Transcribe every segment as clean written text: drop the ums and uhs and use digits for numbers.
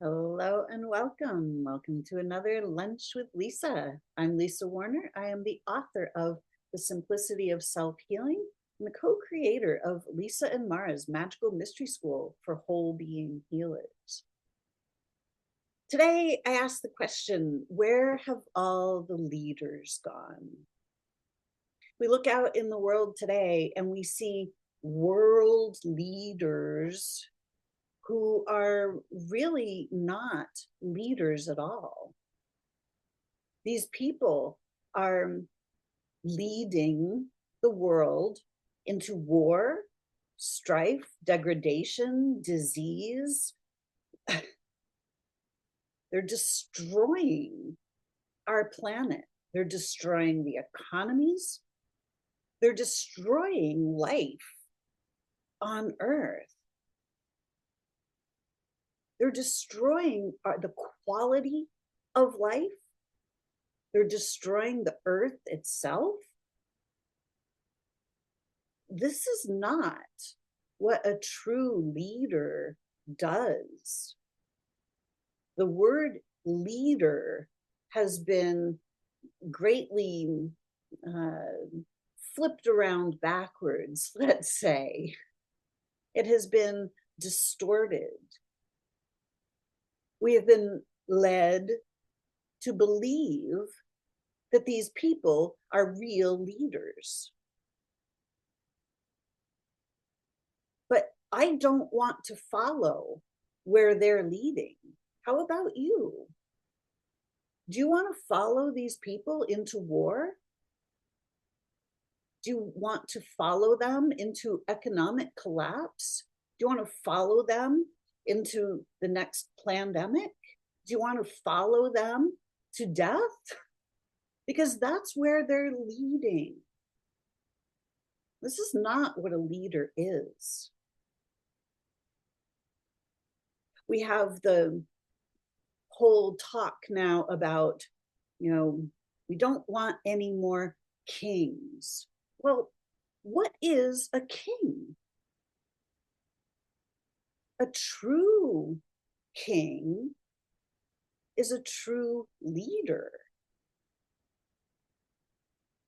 Hello and welcome. Welcome to another Lunch with Lisa. I'm Lisa Warner. I am the author of The Simplicity of Self-Healing and the co-creator of Lisa and Mara's Magical Mystery School for Whole Being Healers. Today, I asked the question, where have all the leaders gone? We look out in the world today and we see world leaders who are really not leaders at all. These people are leading the world into war, strife, degradation, disease. They're destroying our planet. They're destroying the economies. They're destroying life on Earth. They're destroying the quality of life. They're destroying the earth itself. This is not what a true leader does. The word leader has been greatly flipped around backwards, let's say. It has been distorted. We have been led to believe that these people are real leaders. But I don't want to follow where they're leading. How about you? Do you want to follow these people into war? Do you want to follow them into economic collapse? Do you want to follow them into the next pandemic? Do you want to follow them to death? Because that's where they're leading. This is not what a leader is. We have the whole talk now about, we don't want any more kings. Well, what is a king? A true king is a true leader.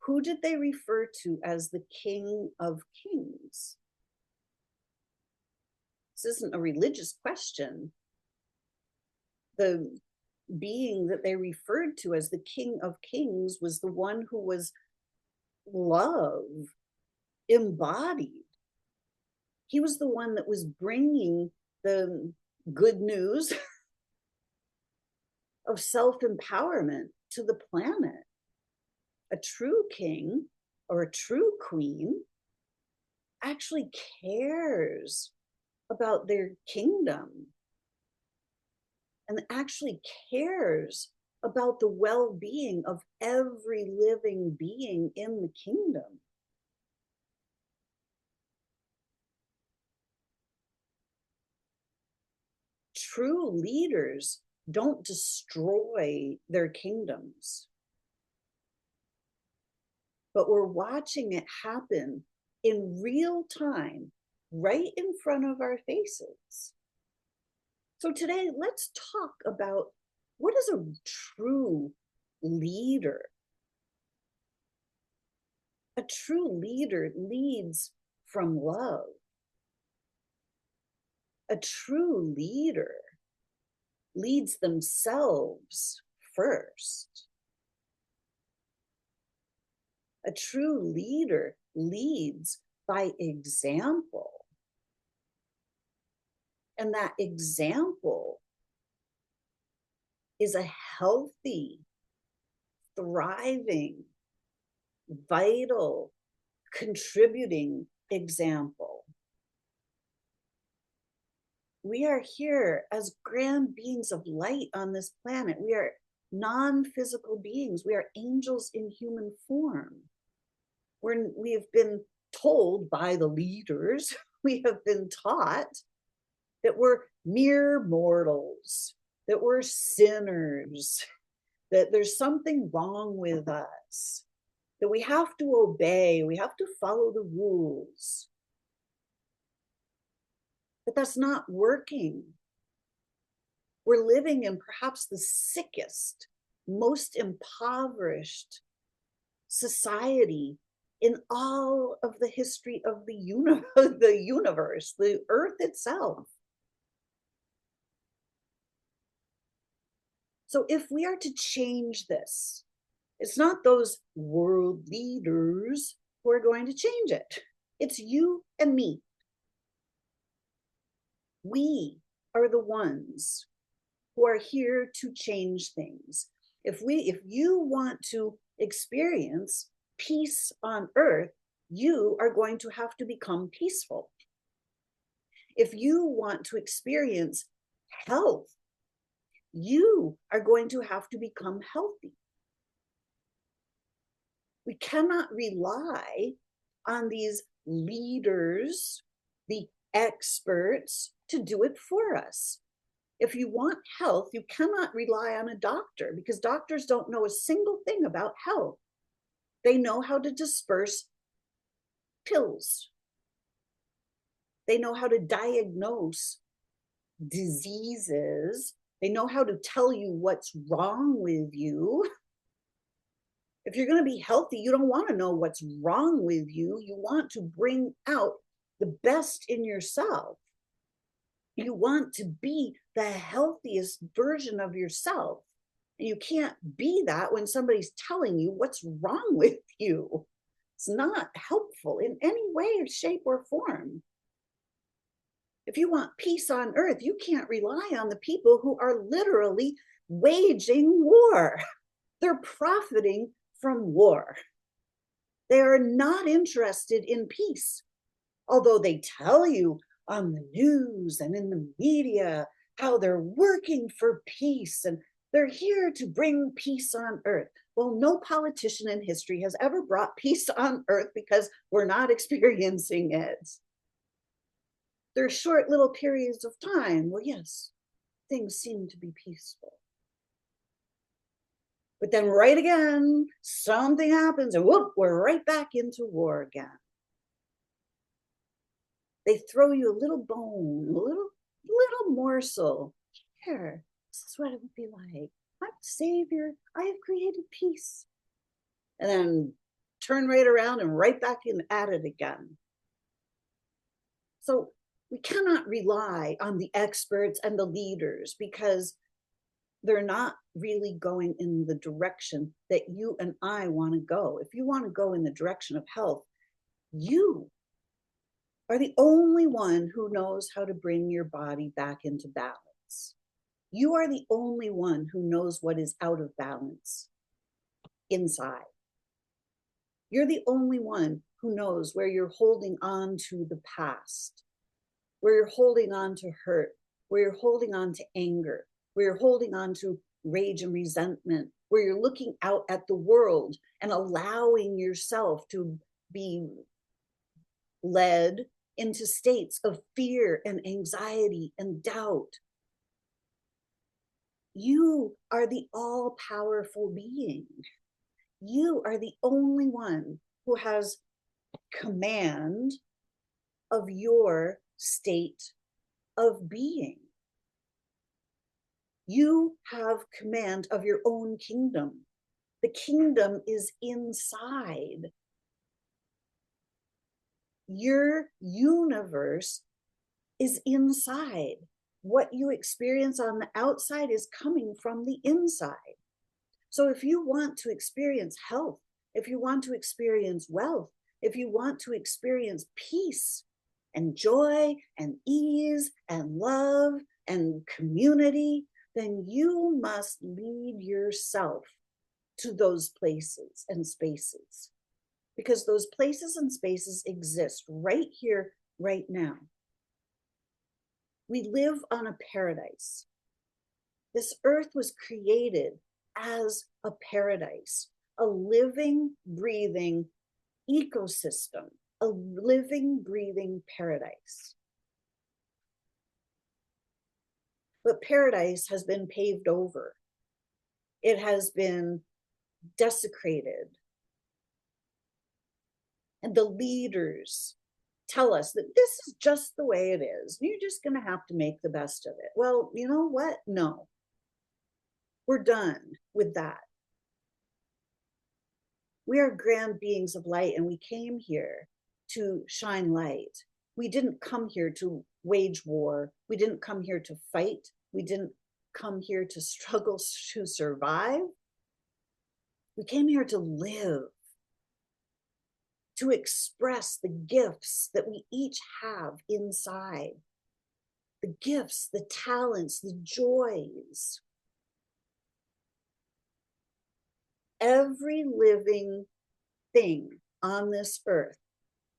Who did they refer to as the King of Kings? This isn't a religious question. The being that they referred to as the King of Kings was the one who was love embodied. He was the one that was bringing the good news of self-empowerment to the planet. A true king or a true queen actually cares about their kingdom and actually cares about the well-being of every living being in the kingdom. True leaders don't destroy their kingdoms, but we're watching it happen in real time, right in front of our faces. So today, let's talk about what is a true leader. A true leader leads from love. A true leader leads themselves first. A true leader leads by example. And that example is a healthy, thriving, vital, contributing example. We are here as grand beings of light on this planet. We are non-physical beings. We are angels in human form. We have been told by the leaders, we have been taught that we're mere mortals, that we're sinners, that there's something wrong with us, that we have to obey, we have to follow the rules. But that's not working. We're living in perhaps the sickest, most impoverished society in all of the history of the universe, the earth itself. So if we are to change this, it's not those world leaders who are going to change it. It's you and me. We are the ones who are here to change things. If you want to experience peace on earth, you are going to have to become peaceful. If you want to experience health, you are going to have to become healthy. We cannot rely on these leaders, the experts, to do it for us. If you want health, you cannot rely on a doctor because doctors don't know a single thing about health. They know how to disperse pills. They know how to diagnose diseases. They know how to tell you what's wrong with you. If you're going to be healthy, you don't want to know what's wrong with you. You want to bring out the best in yourself. You want to be the healthiest version of yourself. And you can't be that when somebody's telling you what's wrong with you. It's not helpful in any way, shape, or form. If you want peace on earth, you can't rely on the people who are literally waging war. They're profiting from war. They are not interested in peace. Although they tell you on the news and in the media how they're working for peace and they're here to bring peace on earth. Well, no politician in history has ever brought peace on earth because we're not experiencing it. There are short little periods of time where, yes, things seem to be peaceful. But then right again, something happens and whoop, we're right back into war again. They throw you a little bone, a little morsel. Here, this is what it would be like. I'm the savior. I have created peace. And then turn right around and right back in at it again. So we cannot rely on the experts and the leaders because they're not really going in the direction that you and I want to go. If you want to go in the direction of health, you are the only one who knows how to bring your body back into balance. You are the only one who knows what is out of balance inside. You're the only one who knows where you're holding on to the past, where you're holding on to hurt, where you're holding on to anger, where you're holding on to rage and resentment, where you're looking out at the world and allowing yourself to be led into states of fear and anxiety and doubt. You are the all-powerful being. You are the only one who has command of your state of being. You have command of your own kingdom. The kingdom is inside. Your universe is inside. What you experience on the outside is coming from the inside. So if you want to experience health, if you want to experience wealth, if you want to experience peace and joy and ease and love and community, then you must lead yourself to those places and spaces. Because those places and spaces exist right here, right now. We live on a paradise. This earth was created as a paradise, a living, breathing ecosystem, a living, breathing paradise. But paradise has been paved over. It has been desecrated. And the leaders tell us that this is just the way it is. You're just going to have to make the best of it. Well, you know what? No, we're done with that. We are grand beings of light, and we came here to shine light. We didn't come here to wage war. We didn't come here to fight. We didn't come here to struggle to survive. We came here to live, to express the gifts that we each have inside, the gifts, the talents, the joys. Every living thing on this earth,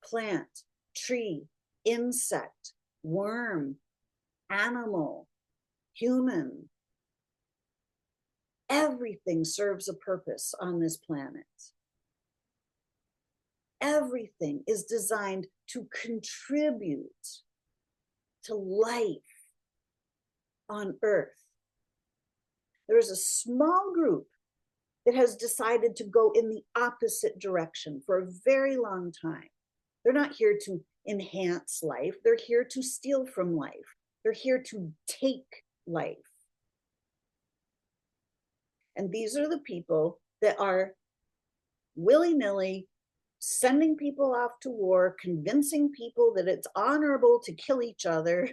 plant, tree, insect, worm, animal, human, everything serves a purpose on this planet. Everything is designed to contribute to life on earth. There is a small group that has decided to go in the opposite direction for a very long time. They're not here to enhance life. They're here to steal from life. They're here to take life. And these are the people that are willy-nilly sending people off to war, convincing people that it's honorable to kill each other.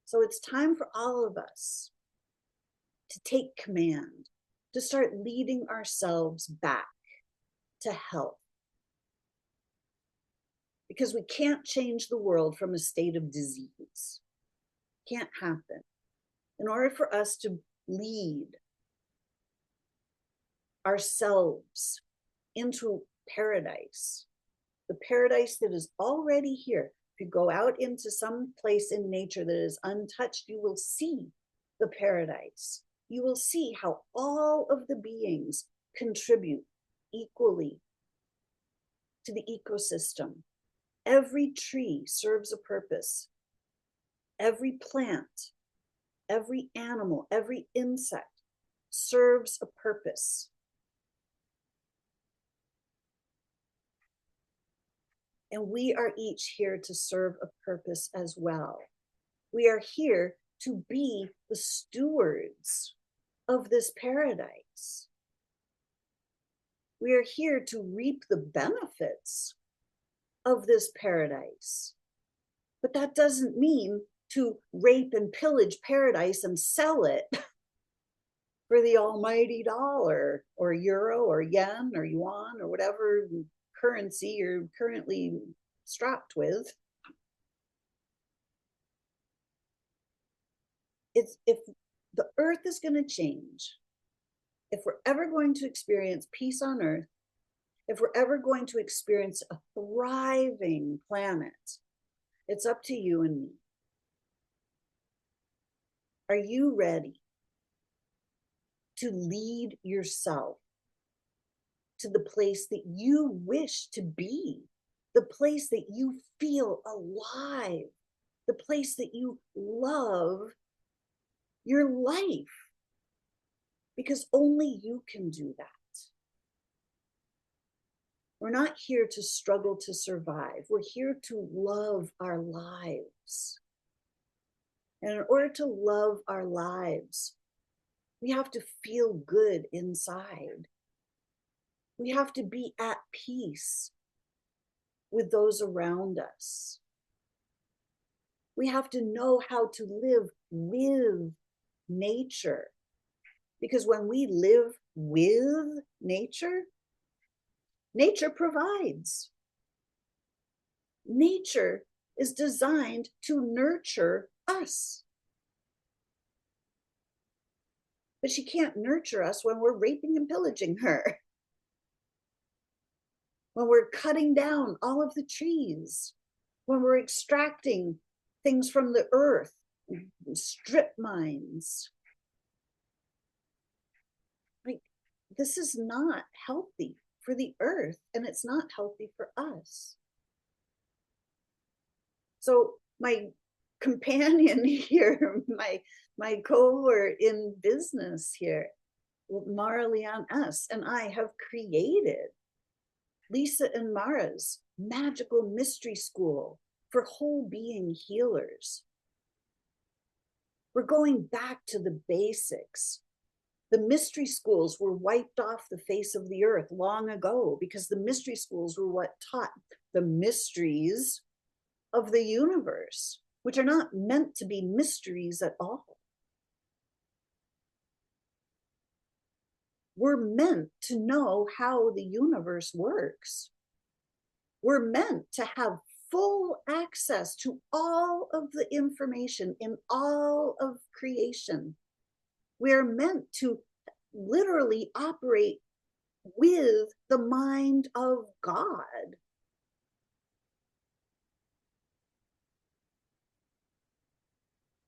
So it's time for all of us to take command, to start leading ourselves back to health. Because we can't change the world from a state of disease. Can't happen. In order for us to lead ourselves into paradise, the paradise that is already here. If you go out into some place in nature that is untouched, you will see the paradise. You will see how all of the beings contribute equally to the ecosystem. Every tree serves a purpose. Every plant, every animal, every insect serves a purpose. And we are each here to serve a purpose as well. We are here to be the stewards of this paradise. We are here to reap the benefits of this paradise. But that doesn't mean to rape and pillage paradise and sell it for the almighty dollar or euro or yen or yuan or whatever currency you're currently strapped with. If the earth is going to change, if we're ever going to experience peace on earth, if we're ever going to experience a thriving planet, it's up to you and me. Are you ready to lead yourself to the place that you wish to be, the place that you feel alive, the place that you love your life? Because only you can do that. We're not here to struggle to survive. We're here to love our lives. And in order to love our lives, we have to feel good inside. We have to be at peace with those around us. We have to know how to live with nature. Because when we live with nature, nature provides. Nature is designed to nurture us. But she can't nurture us when we're raping and pillaging her. When we're cutting down all of the trees, when we're extracting things from the earth, strip mines. Like, this is not healthy for the earth, and it's not healthy for us. So my companion here, my cohort in business here, Mara Leon S., and I have created Lisa and Mara's magical mystery school for whole being healers. We're going back to the basics. The mystery schools were wiped off the face of the earth long ago because the mystery schools were what taught the mysteries of the universe, which are not meant to be mysteries at all. We're meant to know how the universe works. We're meant to have full access to all of the information in all of creation. We're meant to literally operate with the mind of God.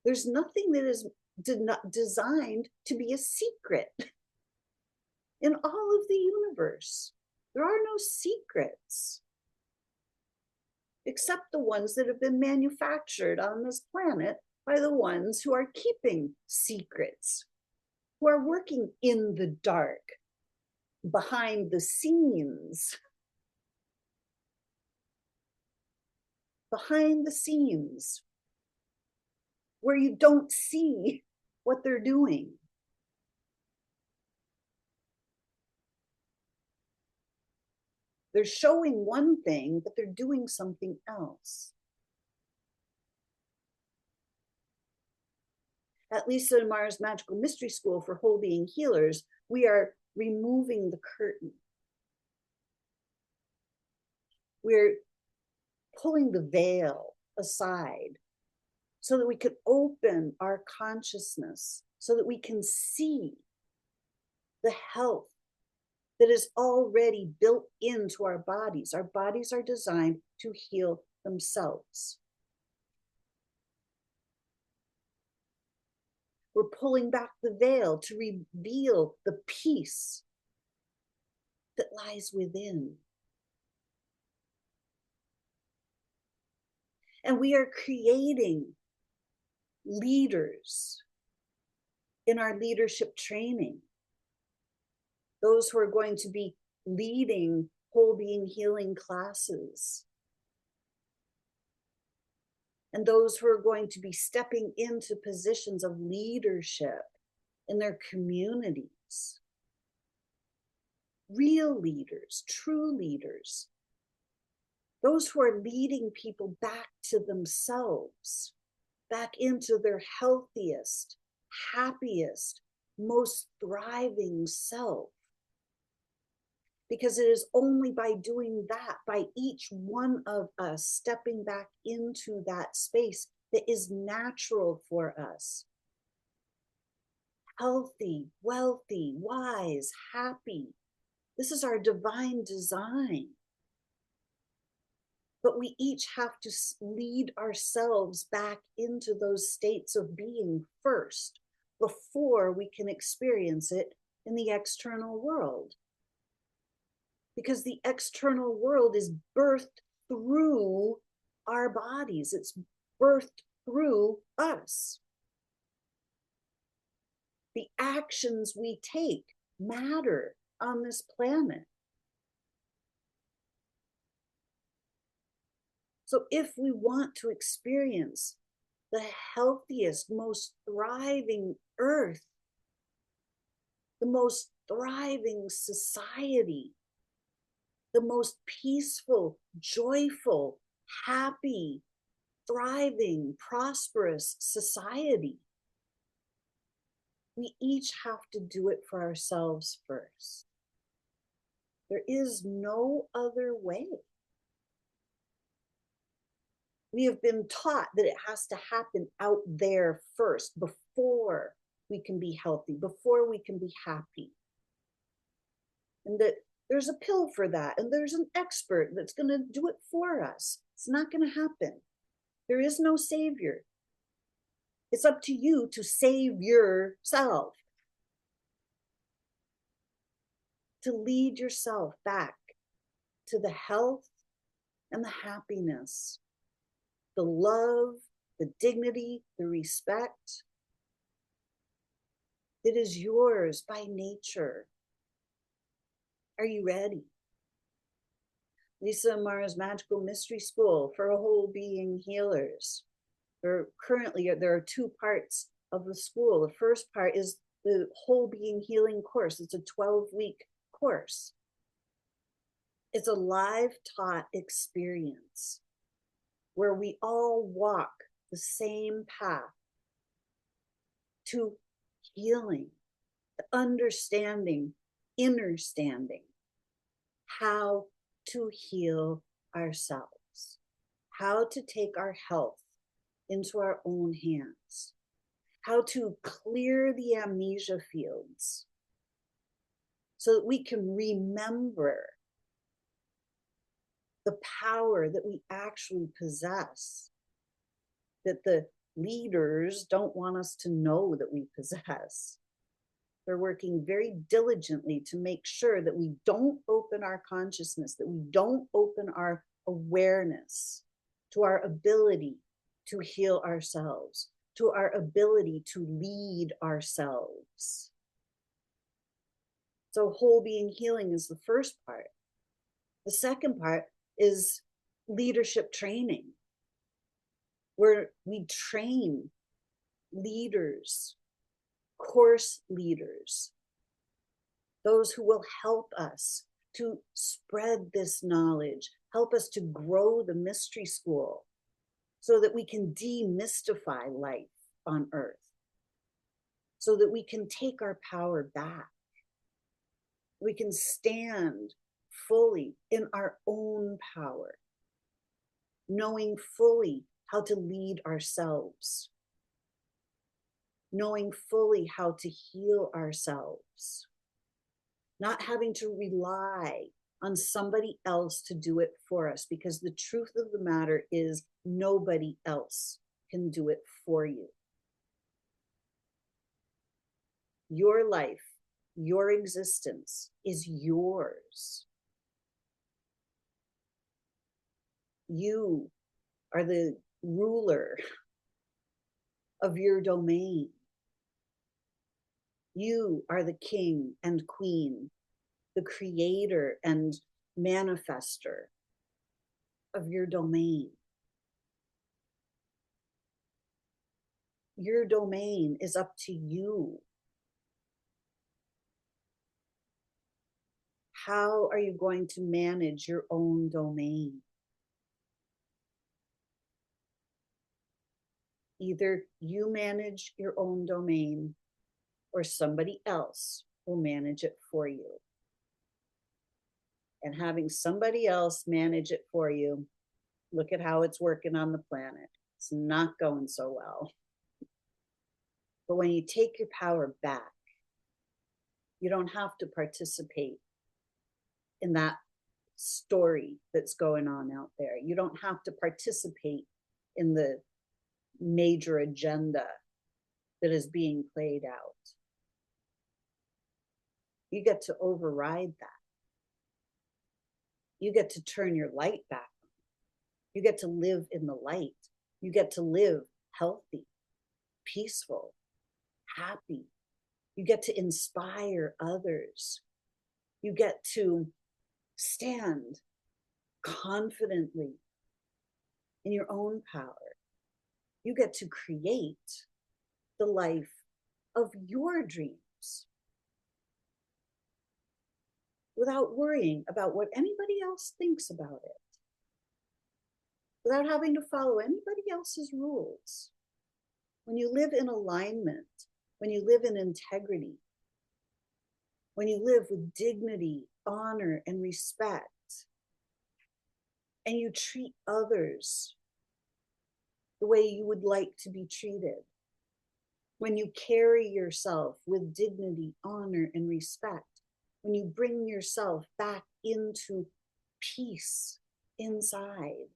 There's nothing that is designed to be a secret in all of the universe. There are no secrets, except the ones that have been manufactured on this planet by the ones who are keeping secrets, who are working in the dark, behind the scenes. Behind the scenes, where you don't see what they're doing. They're showing one thing, but they're doing something else. At Lisa and Mara's Magical Mystery School for Whole Being Healers, we are removing the curtain. We're pulling the veil aside so that we can open our consciousness, so that we can see the health that is already built into our bodies. Our bodies are designed to heal themselves. We're pulling back the veil to reveal the peace that lies within. And we are creating leaders in our leadership training. Those who are going to be leading whole being healing classes. And those who are going to be stepping into positions of leadership in their communities. Real leaders, true leaders. Those who are leading people back to themselves, back into their healthiest, happiest, most thriving self. Because it is only by doing that, by each one of us stepping back into that space that is natural for us. Healthy, wealthy, wise, happy. This is our divine design. But we each have to lead ourselves back into those states of being first, before we can experience it in the external world. Because the external world is birthed through our bodies. It's birthed through us. The actions we take matter on this planet. So if we want to experience the healthiest, most thriving earth, the most thriving society, the most peaceful, joyful, happy, thriving, prosperous society, we each have to do it for ourselves first. There is no other way. We have been taught that it has to happen out there first before we can be healthy, before we can be happy. And that there's a pill for that, and there's an expert that's going to do it for us. It's not going to happen. There is no savior. It's up to you to save yourself, to lead yourself back to the health and the happiness, the love, the dignity, the respect that is yours by nature. Are you ready? Lisa and Mara's Magical Mystery School for Whole Being Healers. There are 2 parts of the school. The first part is the Whole Being Healing course. It's a 12-week course. It's a live taught experience where we all walk the same path to healing, understanding, understanding how to heal ourselves, how to take our health into our own hands, how to clear the amnesia fields so that we can remember the power that we actually possess, that the leaders don't want us to know that we possess. They're working very diligently to make sure that we don't open our consciousness, that we don't open our awareness to our ability to heal ourselves, to our ability to lead ourselves. So whole being healing is the first part. The second part is leadership training, where we train leaders, course leaders, those who will help us to spread this knowledge, help us to grow the mystery school so that we can demystify life on earth, so that we can take our power back. We can stand fully in our own power, knowing fully how to lead ourselves, knowing fully how to heal ourselves, not having to rely on somebody else to do it for us, because the truth of the matter is nobody else can do it for you. Your life, your existence is yours. You are the ruler of your domain. You are the king and queen, the creator and manifester of your domain. Your domain is up to you. How are you going to manage your own domain? Either you manage your own domain or somebody else will manage it for you. And having somebody else manage it for you, look at how it's working on the planet. It's not going so well. But when you take your power back, you don't have to participate in that story that's going on out there. You don't have to participate in the major agenda that is being played out. You get to override that. You get to turn your light back on. You get to live in the light. You get to live healthy, peaceful, happy. You get to inspire others. You get to stand confidently in your own power. You get to create the life of your dreams without worrying about what anybody else thinks about it, without having to follow anybody else's rules. When you live in alignment, when you live in integrity, when you live with dignity, honor, and respect, and you treat others the way you would like to be treated, when you carry yourself with dignity, honor, and respect, when you bring yourself back into peace inside,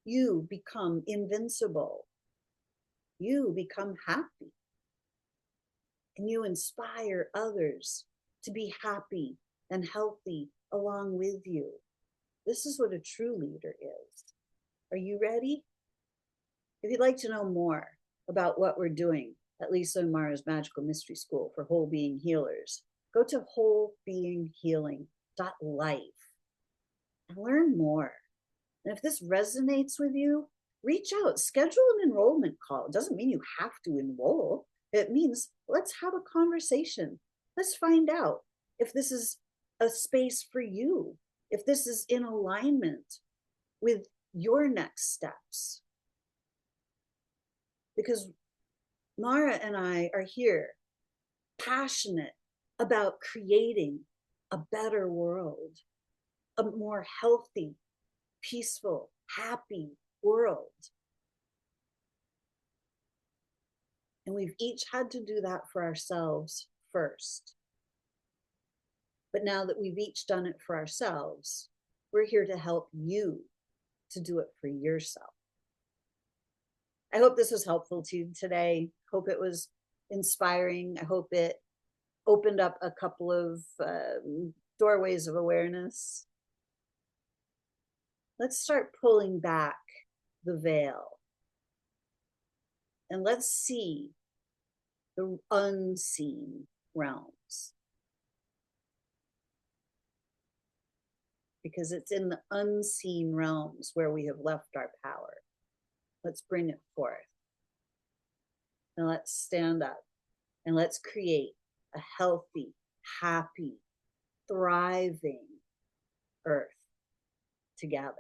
you become invincible. You become happy. And you inspire others to be happy and healthy along with you. This is what a true leader is. Are you ready? If you'd like to know more about what we're doing at Lisa and Mara's Magical Mystery School for Whole Being Healers, go to wholebeinghealing.life. and learn more. And if this resonates with you, reach out, schedule an enrollment call. It doesn't mean you have to enroll. It means let's have a conversation. Let's find out if this is a space for you, if this is in alignment with your next steps. Because Mara and I are here, passionate about creating a better world, a more healthy, peaceful, happy world. And we've each had to do that for ourselves first. But now that we've each done it for ourselves, we're here to help you to do it for yourself. I hope this was helpful to you today. Hope it was inspiring. I hope it opened up a couple of doorways of awareness. Let's start pulling back the veil and let's see the unseen realms. Because it's in the unseen realms where we have left our power. Let's bring it forth. And let's stand up and let's create a healthy, happy, thriving earth together.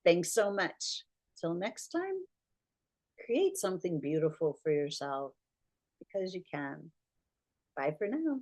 Thanks so much. Till next time, create something beautiful for yourself because you can. Bye for now.